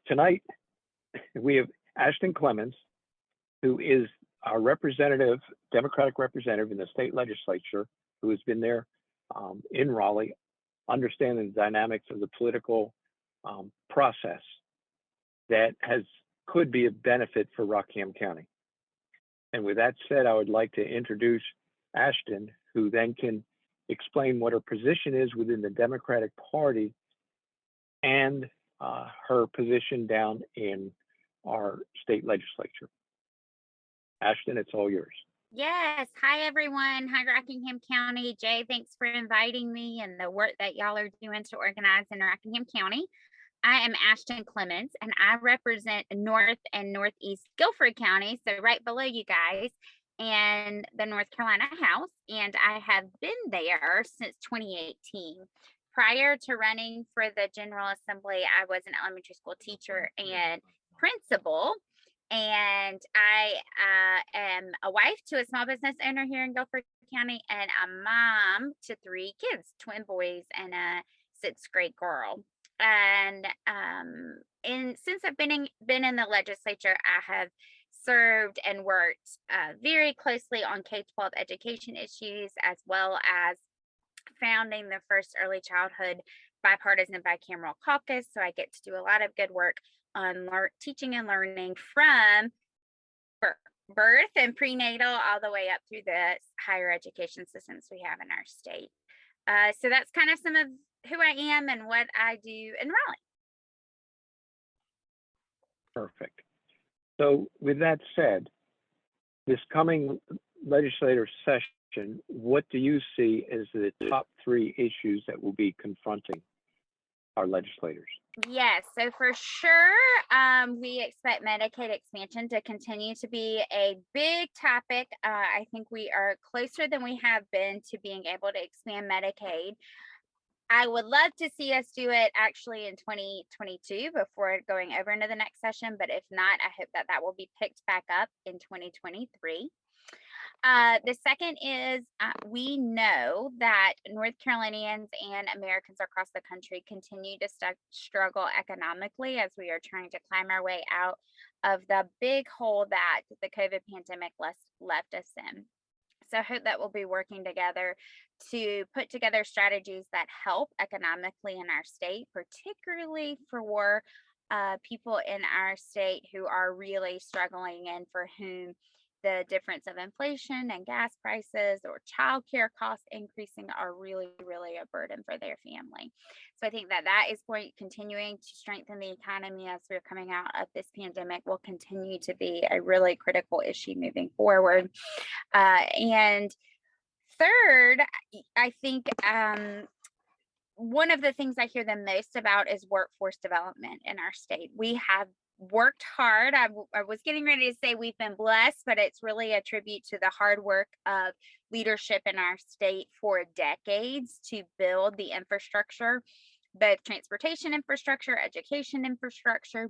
Tonight, we have Ashton Clemmons, who is our representative, Democratic representative in the state legislature, who has been there in Raleigh, understanding the dynamics of the political process that could be a benefit for Rockingham County. And with that said, I would like to introduce Ashton, who then can explain what her position is within the Democratic Party and her position down in our state legislature. Ashton, it's all yours. Yes. Hi, everyone. Hi, Rockingham County. Jay, thanks for inviting me and the work that y'all are doing to organize in Rockingham County. I am Ashton Clemmons, and I represent North and Northeast Guilford County, so right below you guys, and the North Carolina House, and I have been there since 2018. Prior to running for the General Assembly, I was an elementary school teacher and principal, and I am a wife to a small business owner here in Guilford County, and a mom to 3 kids, twin boys and a 6th grade girl. And since I've been in the legislature, I have served and worked very closely on K-12 education issues, as well as founding the first early childhood bipartisan bicameral caucus. So I get to do a lot of good work on teaching and learning from birth and prenatal all the way up through the higher education systems we have in our state. So that's kind of some of who I am and what I do in Raleigh. Perfect. So with that said, this coming legislative session, what do you see as the top 3 issues that will be confronting our legislators? Yes, so for sure, we expect Medicaid expansion to continue to be a big topic. I think we are closer than we have been to being able to expand Medicaid. I would love to see us do it actually in 2022 before going over into the next session, but if not, I hope that will be picked back up in 2023. The second is we know that North Carolinians and Americans across the country continue to struggle economically as we are trying to climb our way out of the big hole that the COVID pandemic left us in. So I hope that we'll be working together to put together strategies that help economically in our state, particularly for people in our state who are really struggling and for whom the difference of inflation and gas prices or childcare costs increasing are really, really a burden for their family. So I think that is continuing to strengthen the economy as we're coming out of this pandemic will continue to be a really critical issue moving forward. And third, I think one of the things I hear the most about is workforce development in our state. We have worked hard. I was getting ready to say we've been blessed, but it's really a tribute to the hard work of leadership in our state for decades to build the infrastructure, both transportation infrastructure, education infrastructure,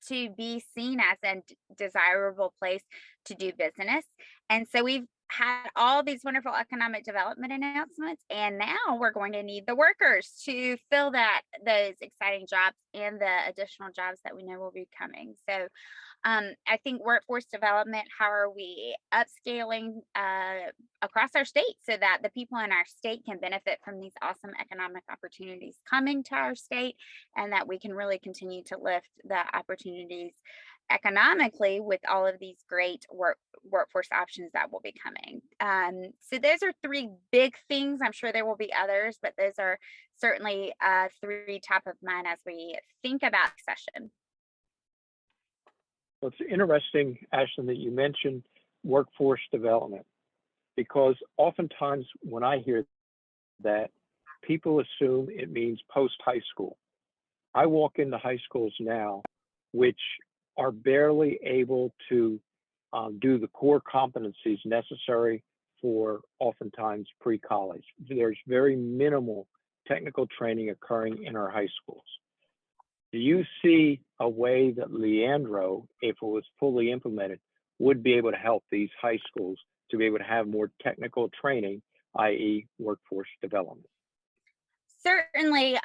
to be seen as a desirable place to do business. And so we've had all these wonderful economic development announcements, and now we're going to need the workers to fill those exciting jobs and the additional jobs that we know will be coming. So I think workforce development, how are we upscaling across our state so that the people in our state can benefit from these awesome economic opportunities coming to our state, and that we can really continue to lift the opportunities economically with all of these great workforce options that will be coming. So those are 3 big things. I'm sure there will be others, but those are certainly 3 top of mind as we think about session. Well, it's interesting, Ashton, that you mentioned workforce development, because oftentimes when I hear that, people assume it means post-high school. I walk into high schools now, which are barely able to do the core competencies necessary for oftentimes pre-college. There's very minimal technical training occurring in our high schools. Do you see a way that Leandro, if it was fully implemented, would be able to help these high schools to be able to have more technical training, i.e. workforce development? Certainly,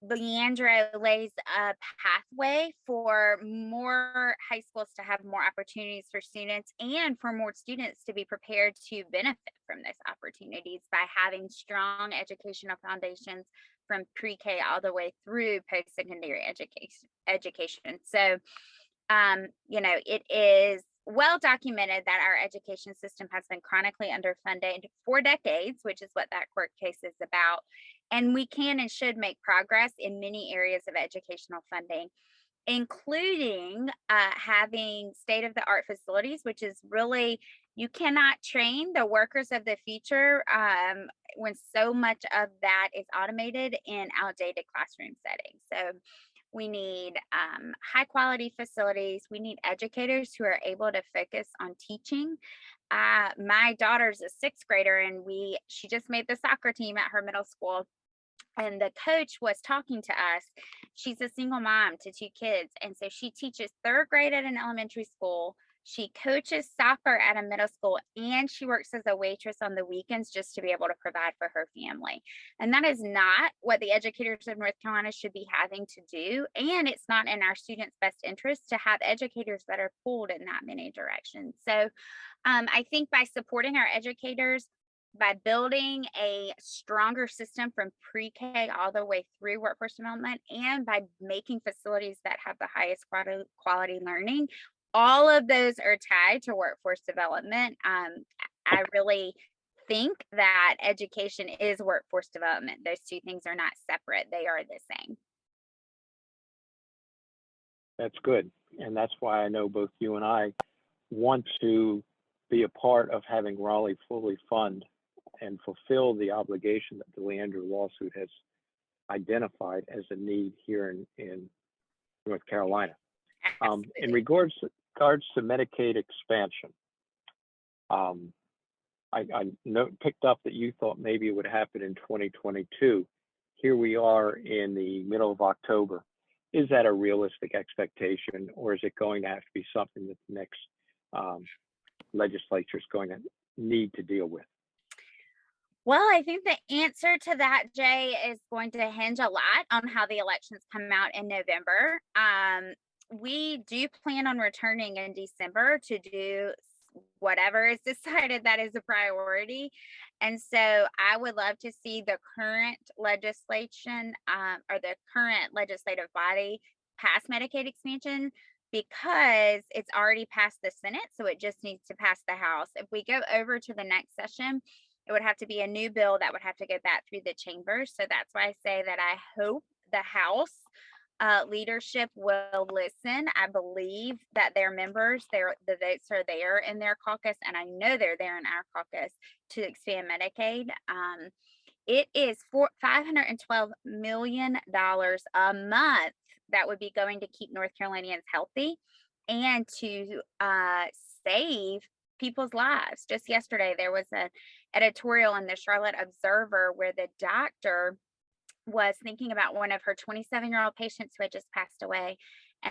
Leandro lays a pathway for more high schools to have more opportunities for students and for more students to be prepared to benefit from those opportunities by having strong educational foundations from pre-K all the way through post-secondary education. So, it is well documented that our education system has been chronically underfunded for decades, which is what that court case is about. And we can and should make progress in many areas of educational funding, including having state of the art facilities, which is really, you cannot train the workers of the future when so much of that is automated in outdated classroom settings. So we need high quality facilities. We need educators who are able to focus on teaching. My daughter's a sixth grader, and she just made the soccer team at her middle school. And the coach was talking to us. She's a single mom to two kids. And so she teaches third grade at an elementary school. She coaches soccer at a middle school, and she works as a waitress on the weekends just to be able to provide for her family. And that is not what the educators of North Carolina should be having to do. And it's not in our students' best interest to have educators that are pulled in that many directions. So I think by supporting our educators, by building a stronger system from pre-K all the way through workforce development, and by making facilities that have the highest quality learning, all of those are tied to workforce development. I really think that education is workforce development. Those two things are not separate. They are the same. That's good. And that's why I know both you and I want to be a part of having Raleigh fully fund and fulfill the obligation that the Leandro lawsuit has identified as a need here in North Carolina. In regards to Medicaid expansion, I picked up that you thought maybe it would happen in 2022. Here we are in the middle of October. Is that a realistic expectation, or is it going to have to be something that the next legislature is going to need to deal with? Well, I think the answer to that, Jay, is going to hinge a lot on how the elections come out in November. We do plan on returning in December to do whatever is decided that is a priority. And so I would love to see the current legislation or the current legislative body pass Medicaid expansion, because it's already passed the Senate. So it just needs to pass the House. If we go over to the next session, it would have to be a new bill that would have to go back through the chambers. So that's why I say that I hope the House leadership will listen. I believe that their members, the votes are there in their caucus, and I know they're there in our caucus to expand Medicaid. It is $512 million a month that would be going to keep North Carolinians healthy and to save people's lives. Just yesterday, there was an editorial in the Charlotte Observer where the doctor was thinking about one of her 27-year-old patients who had just passed away.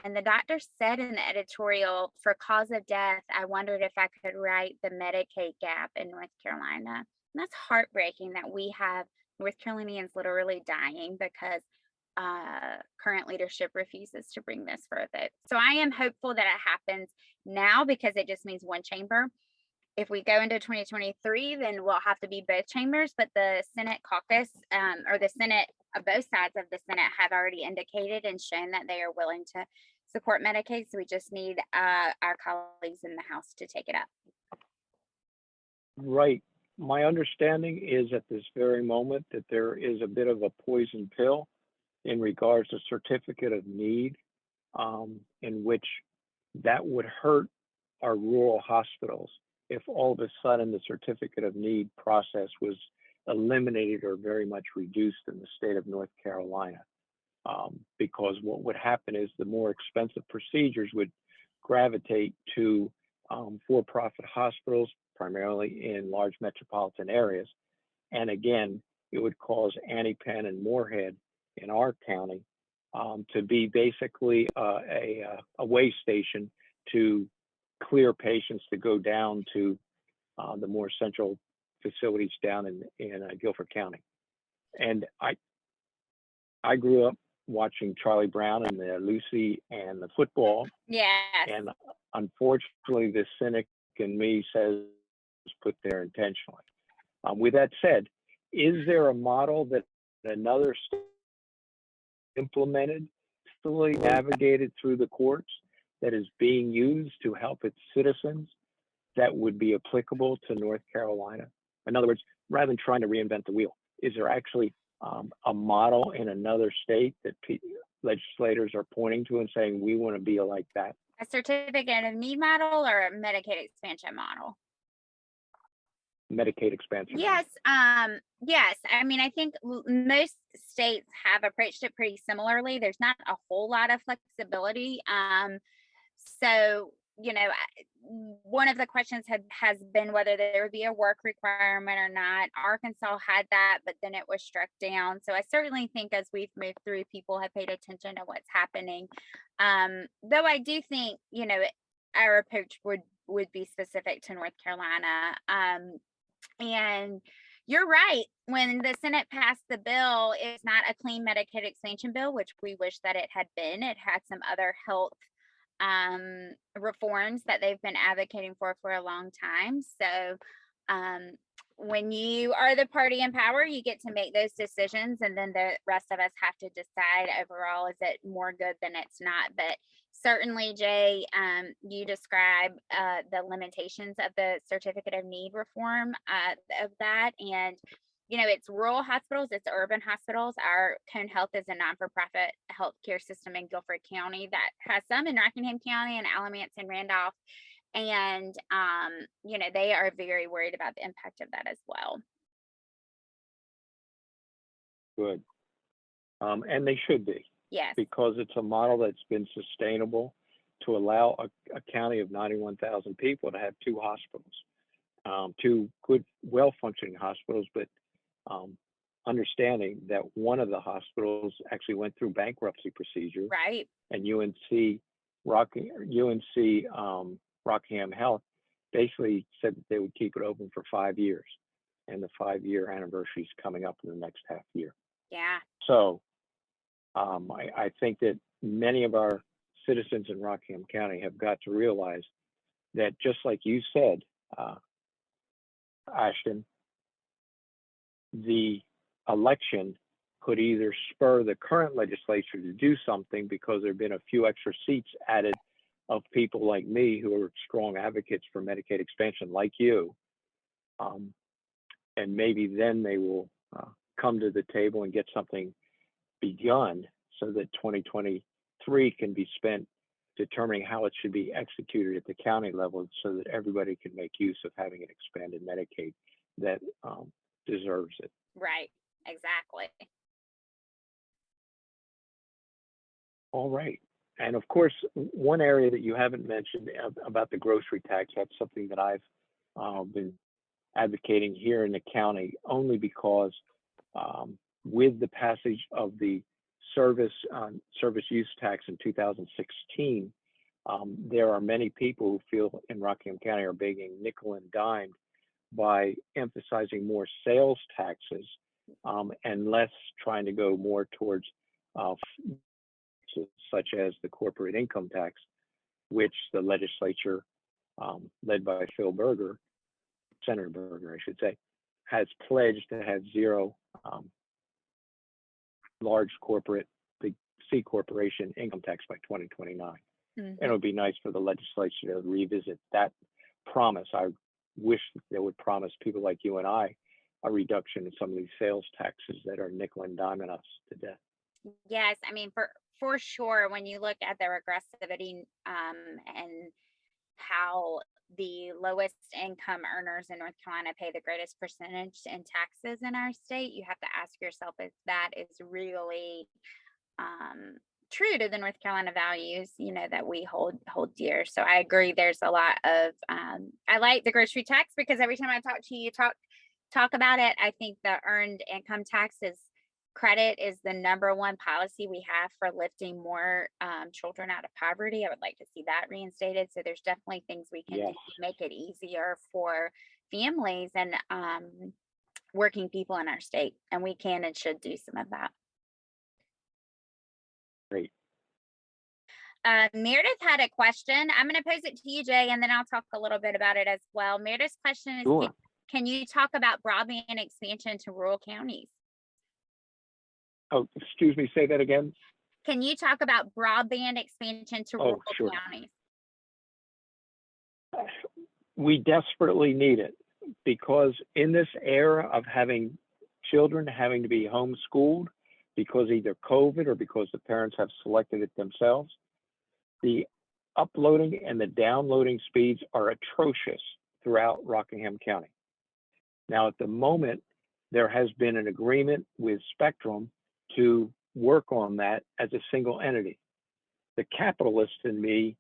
And the doctor said in the editorial, for cause of death, I wondered if I could write the Medicaid gap in North Carolina. And that's heartbreaking that we have North Carolinians literally dying because current leadership refuses to bring this for a vote. So I am hopeful that it happens now, because it just means one chamber. If we go into 2023, then we'll have to be both chambers, but the Senate caucus or the Senate, both sides of the Senate have already indicated and shown that they are willing to support Medicaid. So we just need our colleagues in the House to take it up. Right. My understanding is at this very moment that there is a bit of a poison pill in regards to certificate of need, in which that would hurt our rural hospitals if all of a sudden the certificate of need process was eliminated or very much reduced in the state of North Carolina. Because what would happen is the more expensive procedures would gravitate to for-profit hospitals, primarily in large metropolitan areas. And again, it would cause Annie Penn and Moorhead in our county to be basically a way station to clear patients to go down to the more central facilities down in Guilford County. And I grew up watching Charlie Brown and the Lucy and the football, Yes. and unfortunately, the cynic in me says put there intentionally. With that said, is there a model that another state implemented, fully navigated through the courts, that is being used to help its citizens that would be applicable to North Carolina? In other words, rather than trying to reinvent the wheel, is there actually a model in another state that legislators are pointing to and saying, we want to be like that? A certificate of need model or a Medicaid expansion model? Medicaid expansion. Yes. Yes. I mean, I think most states have approached it pretty similarly. There's not a whole lot of flexibility. So, one of the questions has been whether there would be a work requirement or not. Arkansas had that, but then it was struck down. So I certainly think as we've moved through, people have paid attention to what's happening. Though I do think, our approach would be specific to North Carolina. And you're right. When the Senate passed the bill, it's not a clean Medicaid expansion bill, which we wish that it had been. It had some other health reforms that they've been advocating for a long time. So when you are the party in power, you get to make those decisions, and then the rest of us have to decide overall, is it more good than it's not. But certainly, Jay, you describe the limitations of the certificate of need reform of that. And it's rural hospitals, it's urban hospitals. Our TownHall is a non-for-profit healthcare system in Guilford County that has some in Rockingham County and Alamance and Randolph. And, they are very worried about the impact of that as well. Good. And they should be. Yes. Because it's a model that's been sustainable to allow a county of 91,000 people to have two hospitals, two good, well-functioning hospitals, but understanding that one of the hospitals actually went through bankruptcy procedure. Right. And Rockingham Health basically said that they would keep it open for 5 years, and the 5-year anniversary is coming up in the next half year. Yeah. So I think that many of our citizens in Rockingham County have got to realize that, just like you said, Ashton, the election could either spur the current legislature to do something, because there have been a few extra seats added of people like me who are strong advocates for Medicaid expansion, like you, and maybe then they will come to the table and get something begun, so that 2023 can be spent determining how it should be executed at the county level, so that everybody can make use of having an expanded Medicaid that deserves it. Right. Exactly. All right. And of course, one area that you haven't mentioned about the grocery tax, that's something that I've been advocating here in the county, only because with the passage of the service use tax in 2016, there are many people who feel in Rockingham County are being nickel and dimed by emphasizing more sales taxes and less trying to go more towards such as the corporate income tax, which the legislature, led by Senator Berger, I should say, has pledged to have zero large corporate, big C corporation income tax by 2029. Mm-hmm. And it would be nice for the legislature to revisit that promise. I wish they would promise people like you and I a reduction in some of these sales taxes that are nickel and diming us to death. Yes, I mean, for sure, when you look at the regressivity and how the lowest income earners in North Carolina pay the greatest percentage in taxes in our state, you have to ask yourself if that is really true to the North Carolina values, that we hold dear. So I agree. There's a lot of I like the grocery tax, because every time I talk to you, talk about it, I think the earned income tax credit is the number one policy we have for lifting more children out of poverty. I would like to see that reinstated. So there's definitely things we can do to make it easier for families and working people in our state, and we can and should do some of that. Meredith had a question. I'm going to pose it to you, Jay, and then I'll talk a little bit about it as well. Meredith's question is, Sure. can you talk about broadband expansion to rural counties? Oh, excuse me, say that again? Can you talk about broadband expansion to rural Sure. counties? We desperately need it because in this era of having children having to be homeschooled because either COVID or because the parents have selected it themselves, the uploading and the downloading speeds are atrocious throughout Rockingham County. Now, at the moment, there has been an agreement with Spectrum to work on that as a single entity. The capitalist in me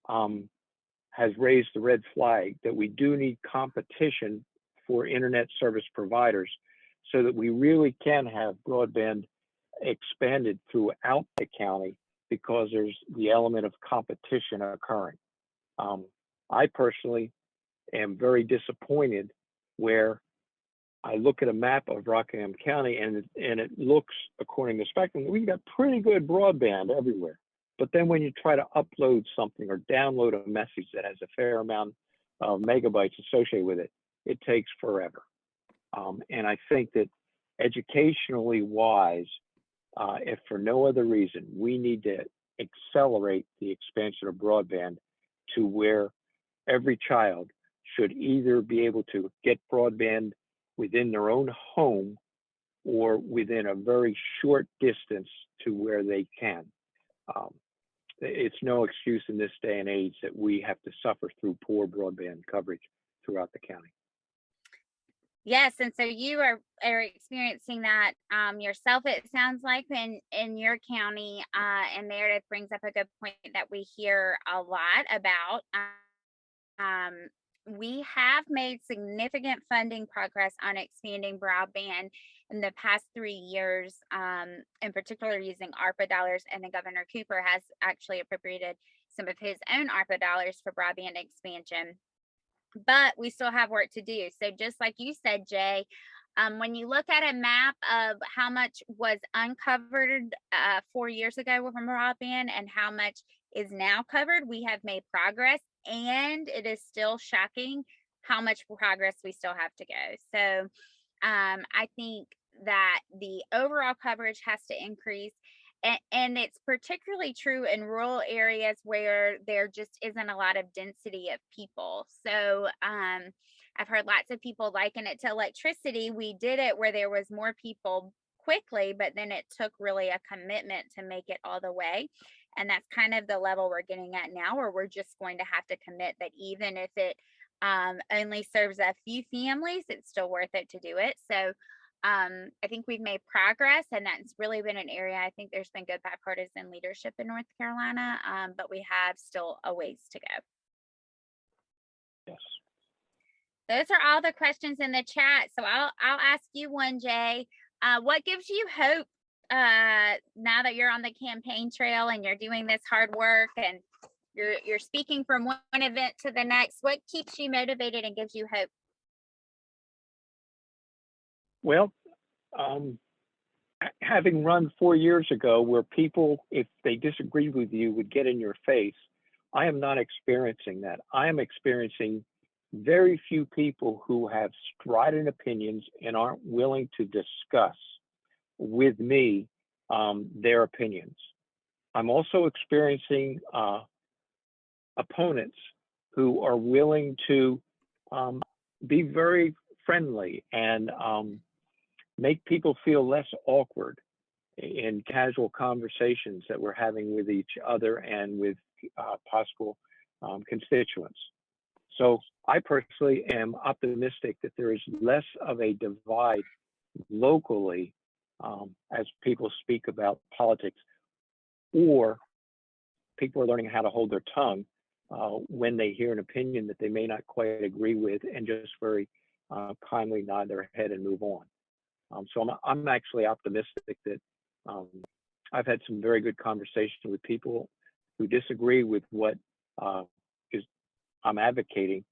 has raised the red flag that we do need competition for internet service providers so that we really can have broadband expanded throughout the county because there's the element of competition occurring. I personally am very disappointed where I look at a map of Rockingham County and it looks, according to Spectrum, we've got pretty good broadband everywhere. But then when you try to upload something or download a message that has a fair amount of megabytes associated with it, it takes forever. And I think that educationally wise, if for no other reason, we need to accelerate the expansion of broadband to where every child should either be able to get broadband within their own home or within a very short distance to where they can. It's no excuse in this day and age that we have to suffer through poor broadband coverage throughout the county. Yes, and so you are experiencing that yourself, it sounds like, in your county. And Meredith brings up a good point that we hear a lot about. We have made significant funding progress on expanding broadband in the past 3 years, in particular using ARPA dollars, and then Governor Cooper has actually appropriated some of his own ARPA dollars for broadband expansion. But we still have work to do. So just like you said, Jay, when you look at a map of how much was uncovered 4 years ago from broadband and how much is now covered, we have made progress, and it is still shocking how much progress we still have to go. So I think that the overall coverage has to increase. And it's particularly true in rural areas where there just isn't a lot of density of people. So I've heard lots of people liken it to electricity. We did it where there was more people quickly, but then it took really a commitment to make it all the way. And that's kind of the level we're getting at now, where we're just going to have to commit that even if it only serves a few families, it's still worth it to do it. So I think we've made progress, and that's really been an area. I think there's been good bipartisan leadership in North Carolina, but we have still a ways to go. Yes. Those are all the questions in the chat. So I'll ask you one, Jay. What gives you hope now that you're on the campaign trail and you're doing this hard work and you're speaking from one event to the next? What keeps you motivated and gives you hope? Well, having run 4 years ago where people, if they disagreed with you, would get in your face, I am not experiencing that. I am experiencing very few people who have strident opinions and aren't willing to discuss with me their opinions. I'm also experiencing opponents who are willing to be very friendly and make people feel less awkward in casual conversations that we're having with each other and with possible constituents. So I personally am optimistic that there is less of a divide locally as people speak about politics, or people are learning how to hold their tongue when they hear an opinion that they may not quite agree with and just very kindly nod their head and move on. So I'm actually optimistic that I've had some very good conversations with people who disagree with what I'm advocating,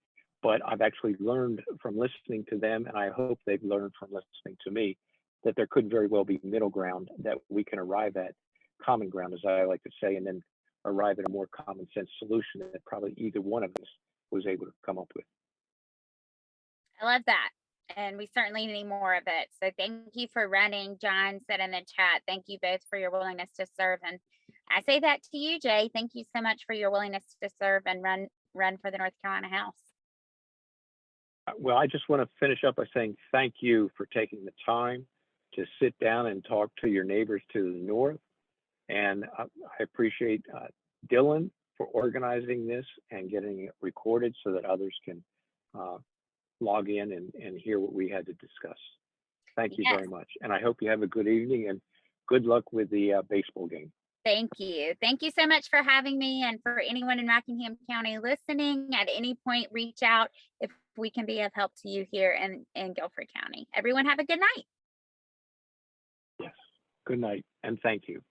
but I've actually learned from listening to them, and I hope they've learned from listening to me, that there could very well be middle ground that we can arrive at, common ground, as I like to say, and then arrive at a more common sense solution that probably either one of us was able to come up with. I love that. And we certainly need more of it. So thank you for running. John said in the chat, thank you both for your willingness to serve. And I say that to you, Jay. Thank you so much for your willingness to serve and run for the North Carolina House. Well, I just want to finish up by saying thank you for taking the time to sit down and talk to your neighbors to the north. And I appreciate Dylan for organizing this and getting it recorded so that others can log in and hear what we had to discuss. Thank you very much. And I hope you have a good evening and good luck with the baseball game. Thank you. Thank you so much for having me. And for anyone in Rockingham County listening, at any point, reach out if we can be of help to you here in Guilford County. Everyone have a good night. Yes. Good night and thank you.